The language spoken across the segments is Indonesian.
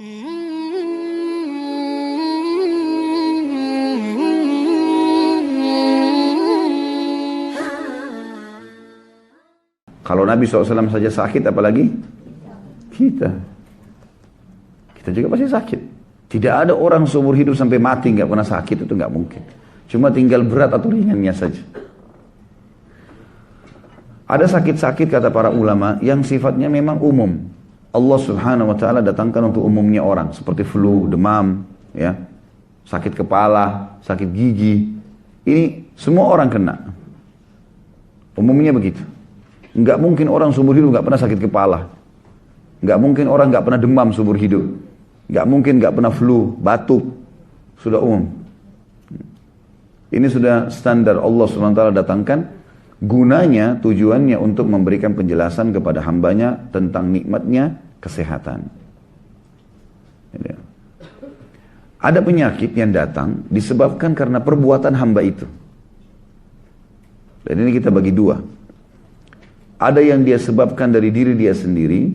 Kalau Nabi SAW saja sakit, apalagi kita. Kita juga pasti sakit. Tidak ada orang seumur hidup sampai mati nggak pernah sakit, itu nggak mungkin. Cuma tinggal berat atau ringannya saja. Ada sakit-sakit kata para ulama yang sifatnya memang umum. Allah Subhanahu wa taala datangkan untuk umumnya orang, seperti flu, demam, ya. Sakit kepala, sakit gigi. Ini semua orang kena. Umumnya begitu. Enggak mungkin orang seumur hidup enggak pernah sakit kepala. Enggak mungkin orang enggak pernah demam seumur hidup. Enggak mungkin enggak pernah flu, batuk. Sudah umum. Ini sudah standar Allah Subhanahu wa taala datangkan. Gunanya, tujuannya untuk memberikan penjelasan kepada hambanya tentang nikmatnya kesehatan. Ada penyakit yang datang disebabkan karena perbuatan hamba itu. Dan ini kita bagi dua. Ada yang dia sebabkan dari diri dia sendiri.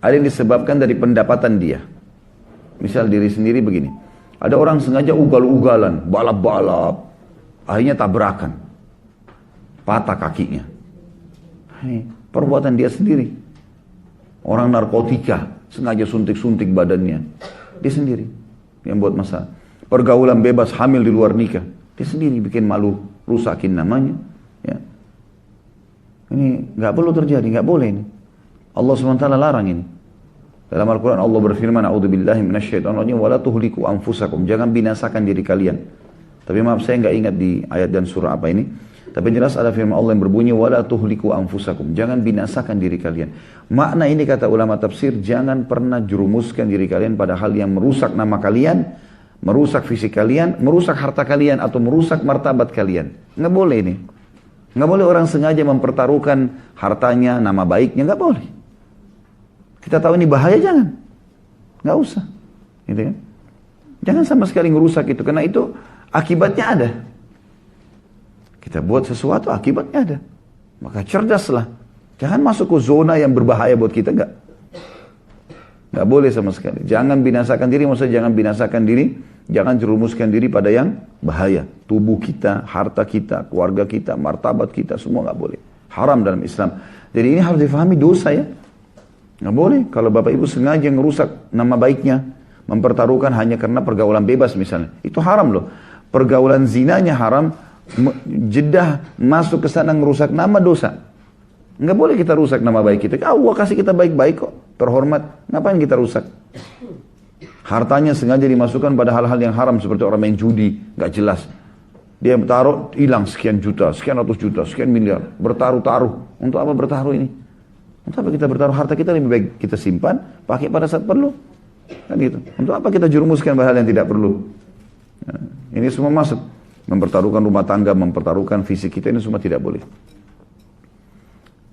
Ada yang disebabkan dari pendapatan dia. Misal diri sendiri begini. Ada orang sengaja ugal-ugalan, balap-balap. Akhirnya tabrakan. Patah kakinya. Perbuatan dia sendiri. Orang narkotika, sengaja suntik-suntik badannya. Dia sendiri yang buat masalah. Pergaulan bebas, hamil di luar nikah. Dia sendiri bikin malu, rusakin namanya. Ya. Ini nggak perlu terjadi, nggak boleh ini. Allah SWT larang ini. Dalam Al-Quran Allah berfirman, A'udzubillahi minasyaitonir rajim, wala tuhliku anfusakum. Jangan binasakan diri kalian. Tapi maaf saya nggak ingat di ayat dan surah apa ini. Tapi jelas ada firman Allah yang berbunyi, wala tuhliku anfusakum. Jangan binasakan diri kalian. Makna ini kata ulama tafsir, jangan pernah jerumuskan diri kalian pada hal yang merusak nama kalian, merusak fisik kalian, merusak harta kalian, atau merusak martabat kalian. Nggak boleh ini. Nggak boleh orang sengaja mempertaruhkan hartanya, nama baiknya, nggak boleh. Kita tahu ini bahaya, jangan. Nggak usah. Gitu kan? Jangan sama sekali ngerusak itu, karena itu akibatnya ada. Kita buat sesuatu, akibatnya ada. Maka cerdaslah. Jangan masuk ke zona yang berbahaya buat kita, enggak. Enggak boleh sama sekali. Jangan binasakan diri, maksudnya jangan binasakan diri, jangan jerumuskan diri pada yang bahaya. Tubuh kita, harta kita, keluarga kita, martabat kita, semua enggak boleh. Haram dalam Islam. Jadi ini harus difahami dosa ya. Enggak boleh. Kalau Bapak Ibu sengaja ngerusak nama baiknya, mempertaruhkan hanya karena pergaulan bebas misalnya. Itu haram loh. Pergaulan zinanya haram, jedah masuk ke sana ngerusak nama, dosa. Nggak boleh kita rusak nama baik kita. Allah kasih kita baik-baik kok, terhormat. Ngapain kita rusak? Hartanya sengaja dimasukkan pada hal-hal yang haram seperti orang main judi, nggak jelas. Dia taruh hilang sekian juta, sekian ratus juta, sekian miliar, bertaruh-taruh. Untuk apa bertaruh ini? Untuk apa kita bertaruh harta kita? Lebih baik kita simpan, pakai pada saat perlu. Kan gitu. Untuk apa kita jerumuskan pada hal yang tidak perlu? Nah, ini semua masuk. Mempertaruhkan rumah tangga, mempertaruhkan fisik kita, ini semua tidak boleh.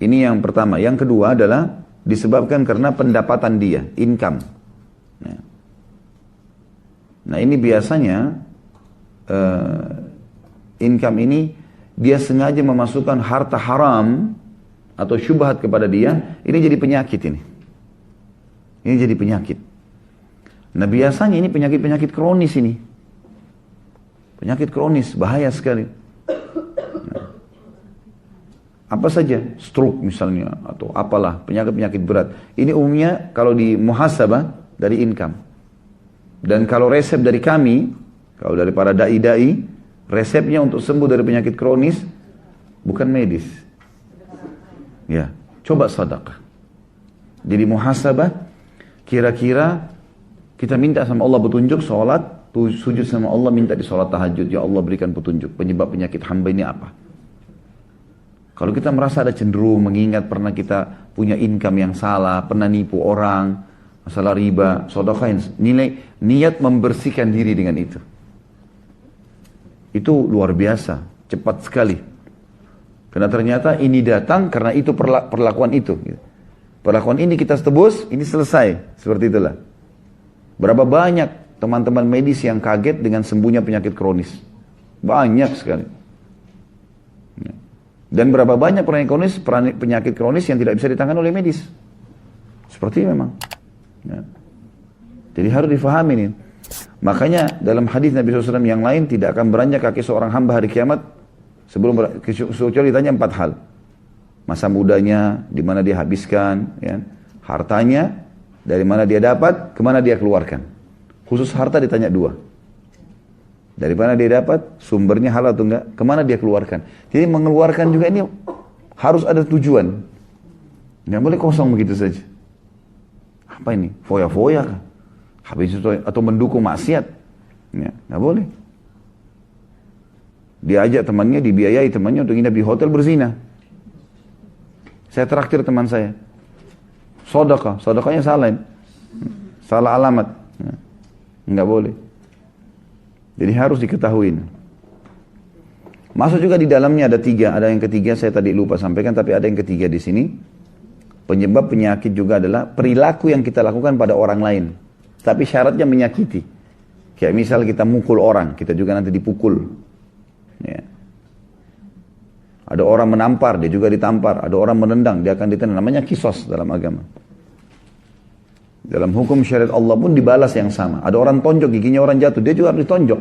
Ini yang pertama. Yang kedua adalah disebabkan karena pendapatan dia, income. Nah ini biasanya income ini dia sengaja memasukkan harta haram atau syubhat kepada dia, ini jadi penyakit ini. Ini jadi penyakit. Nah biasanya ini penyakit-penyakit kronis ini. Penyakit kronis, bahaya sekali. Nah, apa saja, stroke misalnya, atau apalah, penyakit-penyakit berat. Ini umumnya kalau di muhasabah dari income. Dan kalau resep dari kami, kalau dari para da'i-da'i, resepnya untuk sembuh dari penyakit kronis, bukan medis. Ya, coba sedekah. Jadi muhasabah, kira-kira kita minta sama Allah petunjuk, sholat, sujud sama Allah, minta di sholat tahajud, ya Allah berikan petunjuk, penyebab penyakit hamba ini apa. Kalau kita merasa ada cenderung, mengingat pernah kita punya income yang salah, pernah nipu orang, masalah riba, sedekahin, niat membersihkan diri dengan itu. Itu luar biasa, cepat sekali. Karena ternyata ini datang karena itu perlakuan itu. Perlakuan ini kita tebus, ini selesai, seperti itulah. Berapa banyak teman-teman medis yang kaget dengan sembuhnya penyakit kronis. Banyak sekali. Dan berapa banyak penyakit kronis yang tidak bisa ditangani oleh medis. Seperti ini memang. Ya. Jadi harus difahami nih. Makanya dalam hadis Nabi SAW yang lain, tidak akan beranjak kaki seorang hamba hari kiamat kecuali ditanya 4 hal. Masa mudanya, di mana dia habiskan, ya. Hartanya, dari mana dia dapat, kemana dia keluarkan. Khusus harta ditanya 2. Dari mana dia dapat, sumbernya halal atau enggak, kemana dia keluarkan. Jadi mengeluarkan juga ini harus ada tujuan. Nggak boleh kosong begitu saja. Apa ini? Foya-foya kah? Habis itu atau mendukung maksiat, ya, nggak boleh. Diajak temannya, dibiayai temannya untuk nginap di hotel berzina. Saya traktir teman saya. Sedekahnya salah, salah alamat, ya. Nggak boleh. Jadi harus diketahui. Masuk juga di dalamnya ada 3. Ada yang ketiga saya tadi lupa sampaikan, tapi ada yang ketiga di sini. Penyebab penyakit juga adalah perilaku yang kita lakukan pada orang lain. Tapi syaratnya menyakiti. Kayak misal kita mukul orang, kita juga nanti dipukul. Ya. Ada orang menampar, dia juga ditampar. Ada orang menendang, dia akan ditendang. Namanya kisos dalam agama. Dalam hukum syariat Allah pun dibalas yang sama. Ada orang tonjok, giginya orang jatuh, dia juga harus ditonjok.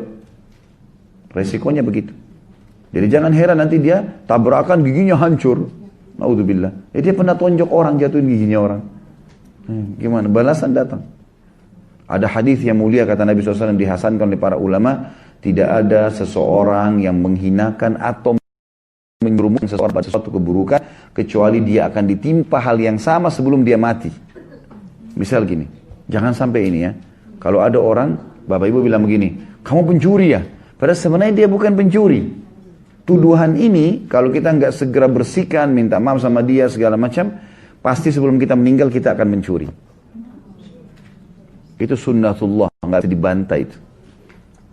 Resikonya begitu. Jadi jangan heran nanti dia tabrakan, giginya hancur. Naudzubillah. Dia pernah tonjok orang, jatuhin giginya orang. Gimana? Balasan datang. Ada hadis yang mulia kata Nabi SAW dihasankan oleh para ulama, tidak ada seseorang yang menghinakan atau menjerumuskan seseorang pada sesuatu keburukan kecuali dia akan ditimpa hal yang sama sebelum dia mati. Misal gini, jangan sampai ini ya. Kalau ada orang, bapak ibu bilang begini, kamu pencuri ya? Padahal sebenarnya dia bukan pencuri. Tuduhan ini kalau kita nggak segera bersihkan, minta maaf sama dia segala macam, pasti sebelum kita meninggal kita akan mencuri. Itu sunnatullah, nggak bisa dibantai itu.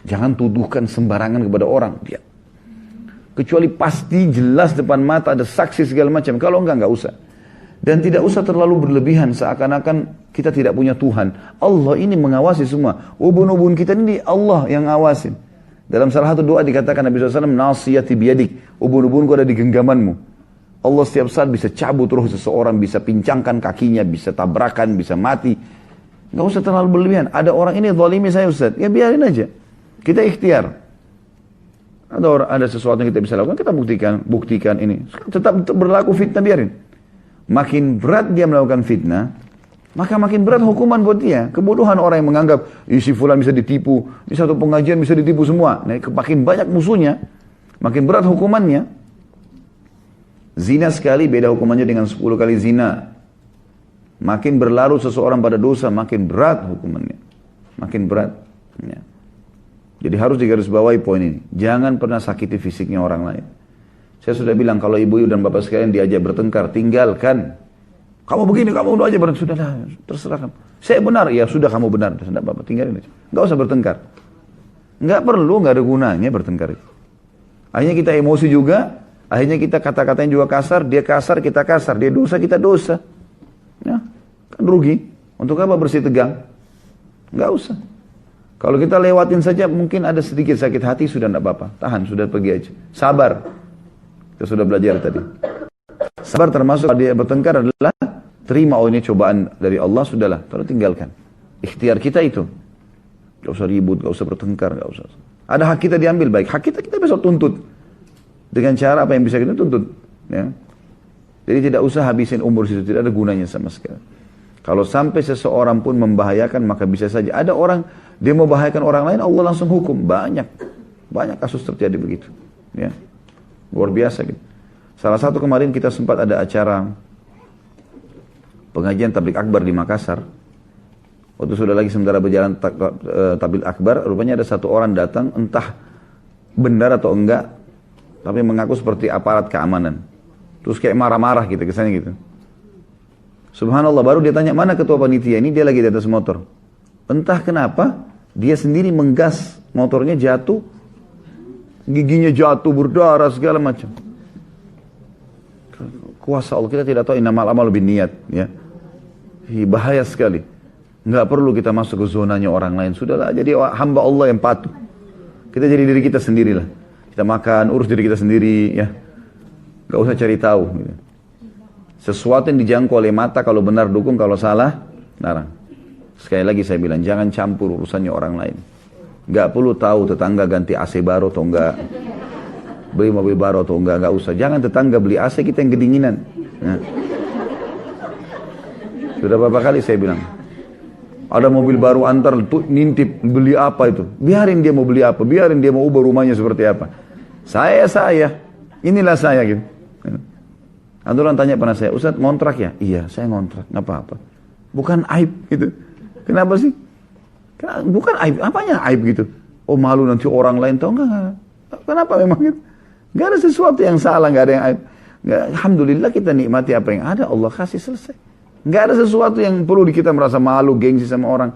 Jangan tuduhkan sembarangan kepada orang. Dia. Kecuali pasti jelas depan mata ada saksi segala macam. Kalau nggak usah. Dan tidak usah terlalu berlebihan seakan-akan kita tidak punya Tuhan. Allah ini mengawasi semua. Ubun-ubun kita ini Allah yang ngawasin. Dalam salah satu doa dikatakan Nabi SAW, nasiyati biyadik. Ubun-ubunku ada di genggamanmu. Allah setiap saat bisa cabut roh seseorang, bisa pincangkan kakinya, bisa tabrakan, bisa mati. Nggak usah terlalu berlebihan. Ada orang ini zalimi saya Ustaz. Ya biarin aja. Kita ikhtiar. Ada sesuatu yang kita bisa lakukan, kita buktikan ini. Tetap berlaku fitnah, biarin. Makin berat dia melakukan fitnah, maka makin berat hukuman buat dia. Kebodohan orang yang menganggap, si fulan bisa ditipu, di satu pengajian bisa ditipu semua. Nah, makin banyak musuhnya, makin berat hukumannya. Zina sekali beda hukumannya dengan 10 kali zina. Makin berlarut seseorang pada dosa, makin berat hukumannya. Makin berat. Ya. Jadi harus digarisbawahi poin ini. Jangan pernah sakiti fisiknya orang lain. Saya sudah bilang kalau ibu dan bapak sekalian diajak bertengkar, tinggalkan. Kamu begini, kamu aja bertengkar. Sudahlah, terserah kamu. Saya benar, ya sudah kamu benar. Tidak apa-apa, tinggalin aja. Nggak usah bertengkar. Nggak perlu, nggak ada gunanya bertengkar itu. Akhirnya kita emosi juga, akhirnya kita kata-katanya juga kasar, dia kasar, kita kasar. Dia dosa, kita dosa. Ya, kan rugi. Untuk apa bersih tegang? Nggak usah. Kalau kita lewatin saja mungkin ada sedikit sakit hati, sudah tidak apa-apa. Tahan, sudah pergi aja. Sabar. Kita sudah belajar tadi. Sabar termasuk dia bertengkar adalah terima, oh ini cobaan dari Allah, sudahlah. Lalu tinggalkan. Ikhtiar kita itu. Gak usah ribut, gak usah bertengkar, gak usah. Ada hak kita diambil baik. Hak kita besok tuntut. Dengan cara apa yang bisa kita tuntut. Ya. Jadi tidak usah habisin umur situ, tidak ada gunanya sama sekali. Kalau sampai seseorang pun membahayakan, maka bisa saja. Ada orang, dia mau bahayakan orang lain, Allah langsung hukum. Banyak kasus terjadi begitu. Ya. Luar biasa gitu. Salah satu kemarin kita sempat ada acara pengajian tabligh akbar di Makassar. Waktu sudah lagi sementara berjalan tabligh akbar, rupanya ada satu orang datang, entah benar atau enggak, tapi mengaku seperti aparat keamanan. Terus kayak marah-marah gitu, kesannya gitu. Subhanallah, baru dia tanya, mana ketua panitia? Ini dia lagi di atas motor. Entah kenapa, dia sendiri menggas motornya jatuh, giginya jatuh, berdarah, segala macam. Kuasa Allah, kita tidak tahu innamal a'malu binniyat, ya. Bahaya sekali. Nggak perlu kita masuk ke zonanya orang lain. Sudahlah, jadi hamba Allah yang patuh. Kita jadi diri kita sendirilah. Kita makan, urus diri kita sendiri, ya. Nggak usah cari tahu. Gitu. Sesuatu yang dijangkau oleh mata, kalau benar dukung, kalau salah, larang. Sekali lagi saya bilang, jangan campur urusannya orang lain. Nggak perlu tahu tetangga ganti AC baru atau enggak, beli mobil baru atau enggak usah. Jangan tetangga beli AC, kita yang kedinginan. Nah. Sudah berapa kali saya bilang, ada mobil baru antar tuh nintip beli apa itu, biarin dia mau beli apa, biarin dia mau ubah rumahnya seperti apa. Saya, inilah saya gitu. Ada orang tanya pernah saya, Ustaz ngontrak ya? Iya, saya ngontrak, nggak apa-apa. Bukan aib gitu. Kenapa sih? Bukan aib, apanya aib gitu? Oh malu nanti orang lain tahu enggak? Kenapa memang gitu? Nggak ada sesuatu yang salah, nggak ada yang aib. Nggak, alhamdulillah kita nikmati apa yang ada, Allah kasih selesai. Nggak ada sesuatu yang perlu kita merasa malu, gengsi sama orang.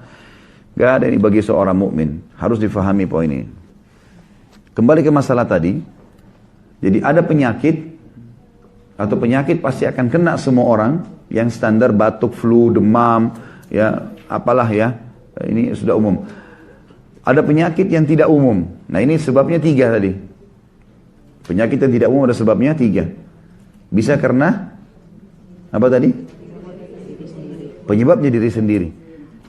Nggak ada, ini bagi seorang mukmin harus difahami poin ini. Kembali ke masalah tadi, jadi ada penyakit atau penyakit pasti akan kena semua orang yang standar batuk, flu, demam, ya apalah ya, ini sudah umum. Ada penyakit yang tidak umum. Nah ini sebabnya 3 tadi. Penyakit yang tidak umum ada sebabnya 3. Bisa karena apa tadi? Penyebabnya diri sendiri.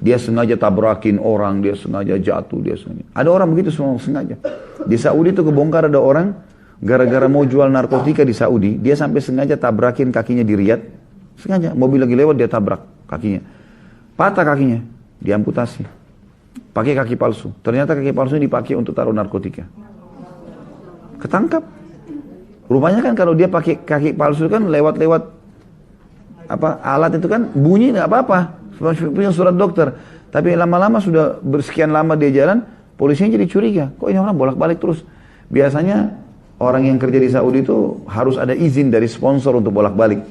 Dia sengaja tabrakin orang, dia sengaja jatuh, dia sengaja. Ada orang begitu semua sengaja. Di Saudi itu kebongkar ada orang gara-gara mau jual narkotika di Saudi, dia sampai sengaja tabrakin kakinya di Riyadh. Sengaja, mobil lagi lewat dia tabrak kakinya. Patah kakinya, diamputasi. Pakai kaki palsu. Ternyata kaki palsu ini dipakai untuk taruh narkotika. Ketangkap. Rupanya kan kalau dia pakai kaki palsu kan lewat-lewat apa alat itu kan bunyi nggak apa-apa. Punya surat dokter. Tapi lama-lama sudah bersekian lama dia jalan, polisinya jadi curiga. Kok ini orang bolak-balik terus? Biasanya orang yang kerja di Saudi itu harus ada izin dari sponsor untuk bolak-balik.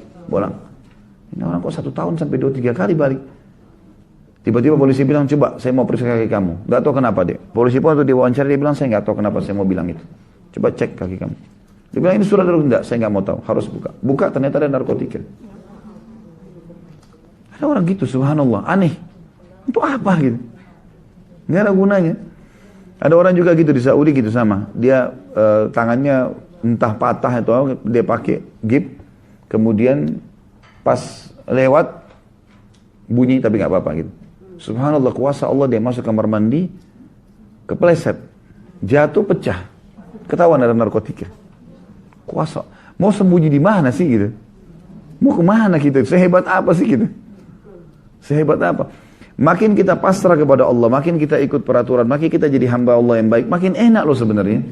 Ini orang kok 1 tahun sampai 2-3 kali balik. Tiba-tiba polisi bilang, coba saya mau periksa kaki kamu. Gak tahu kenapa deh. Polisi pun waktu diwawancara dia bilang, saya gak tahu kenapa saya mau bilang itu. Coba cek kaki kamu. Dia bilang, ini surat dokter. Enggak, saya gak mau tahu. Harus buka. Buka ternyata ada narkotika. Ada orang gitu, subhanallah. Aneh. Untuk apa gitu? Gak ada gunanya. Ada orang juga gitu di Saudi gitu sama. Dia tangannya entah patah atau dia pakai gip. Kemudian pas lewat bunyi tapi nggak apa-apa gitu. Subhanallah, kuasa Allah, dia masuk kamar mandi, kepleset, jatuh pecah, ketahuan ada narkotika. Kuasa, mau sembunyi di mana sih gitu? Mau kemana kita? Sehebat apa sih gitu? Sehebat apa? Makin kita pasrah kepada Allah, makin kita ikut peraturan, makin kita jadi hamba Allah yang baik, makin enak loh sebenarnya.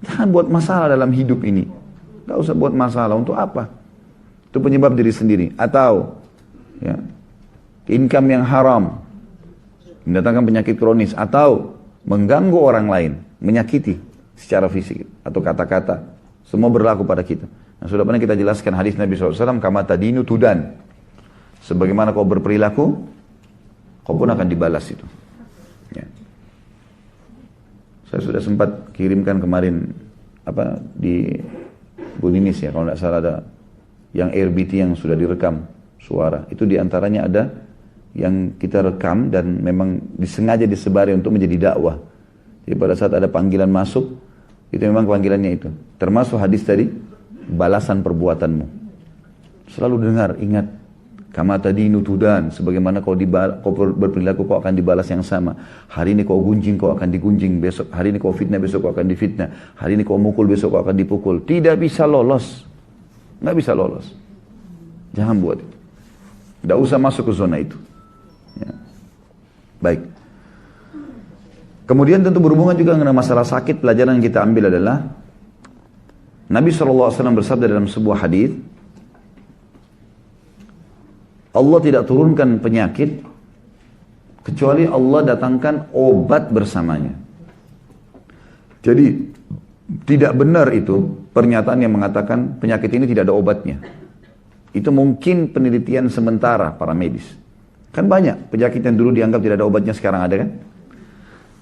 Jangan buat masalah dalam hidup ini. Gak usah buat masalah, untuk apa? Itu penyebab diri sendiri. Atau ya, income yang haram, mendatangkan penyakit kronis, atau mengganggu orang lain, menyakiti secara fisik atau kata-kata, semua berlaku pada kita. Nah, sudah pernah kita jelaskan hadis Nabi SAW, kama tadinu tudan. Sebagaimana kau berperilaku, kau pun akan dibalas itu. Ya. Saya sudah sempat kirimkan kemarin di Buninis ya, kalau tidak salah ada yang RBT yang sudah direkam suara. Itu diantaranya ada yang kita rekam dan memang disengaja disebari untuk menjadi dakwah. Jadi pada saat ada panggilan masuk, itu memang panggilannya itu. Termasuk hadis tadi, balasan perbuatanmu. Selalu dengar, ingat. Kama tadinu tudan, sebagaimana kau berperilaku kau akan dibalas yang sama. Hari ini kau gunjing, kau akan digunjing. Besok hari ini kau fitnah, besok kau akan difitnah. Hari ini kau mukul, besok kau akan dipukul. Tidak bisa lolos. Nggak bisa lolos. Jangan buat itu. Tidak usah masuk ke zona itu. Ya. Baik. Kemudian tentu berhubungan juga dengan masalah sakit. Pelajaran yang kita ambil adalah Nabi SAW bersabda dalam sebuah hadis, Allah tidak turunkan penyakit kecuali Allah datangkan obat bersamanya. Jadi tidak benar itu pernyataan yang mengatakan penyakit ini tidak ada obatnya. Itu mungkin penelitian sementara para medis. Kan banyak penyakit yang dulu dianggap tidak ada obatnya sekarang ada kan?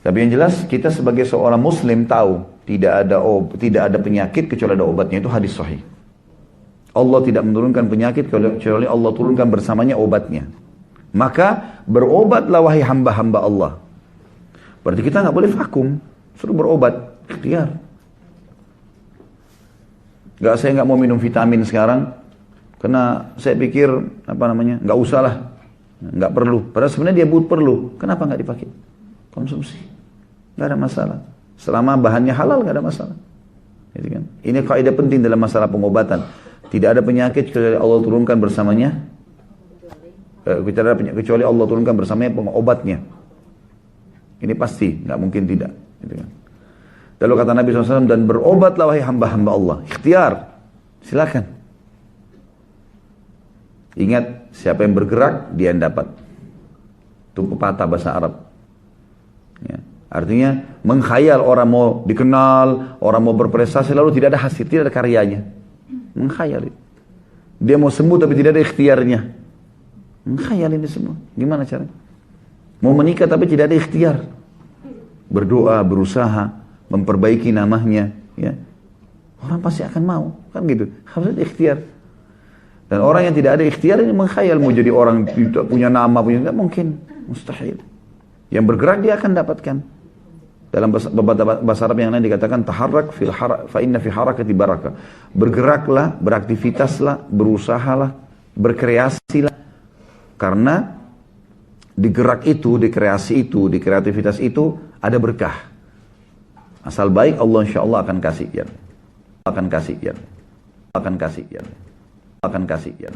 Tapi yang jelas kita sebagai seorang muslim tahu tidak ada penyakit kecuali ada obatnya, itu hadis sahih. Allah tidak menurunkan penyakit kecuali Allah turunkan bersamanya obatnya. Maka berobatlah wahai hamba-hamba Allah. Berarti kita nggak boleh vakum, suruh berobat, ikhtiar. Saya nggak mau minum vitamin sekarang, karena saya pikir nggak usah lah. Nggak perlu. Padahal sebenarnya dia perlu. Kenapa nggak dipakai? Konsumsi. Nggak ada masalah. Selama bahannya halal nggak ada masalah. Gitu kan? Ini kaidah penting dalam masalah pengobatan. Tidak ada penyakit kecuali Allah turunkan bersamanya. Tidak ada penyakit kecuali Allah turunkan bersamanya pengobatnya. Ini pasti, nggak mungkin tidak. Gitu kan? Lalu kata Nabi SAW, dan berobatlah wahai hamba-hamba Allah. Ikhtiar, silakan. Ingat, siapa yang bergerak, dia yang dapat. Itu pepatah bahasa Arab. Ya. Artinya, mengkhayal orang mau dikenal, orang mau berprestasi, lalu tidak ada hasil, tidak ada karyanya. Mengkhayal. Dia mau sembuh tapi tidak ada ikhtiarnya. Mengkhayal ini semua. Gimana caranya? Mau menikah tapi tidak ada ikhtiar. Berdoa, berusaha, memperbaiki namanya. Ya. Orang pasti akan mau. Kan gitu. Harus ada ikhtiar. Dan orang yang tidak ada ikhtiar ini mengkhayal. Mau jadi orang punya nama, punya nggak mungkin. Mustahil. Yang bergerak dia akan dapatkan. Dalam bahasa Arab yang lain dikatakan taharrak fa inna fi harakati barakah. Bergeraklah, beraktivitaslah, berusahalah, berkreasilah. Karena di gerak itu, di kreasi itu, di kreativitas itu ada berkah. Asal baik Allah insya Allah akan kasih ya. Akan kasih ya. Akan kasih ya. Akan kasih ya.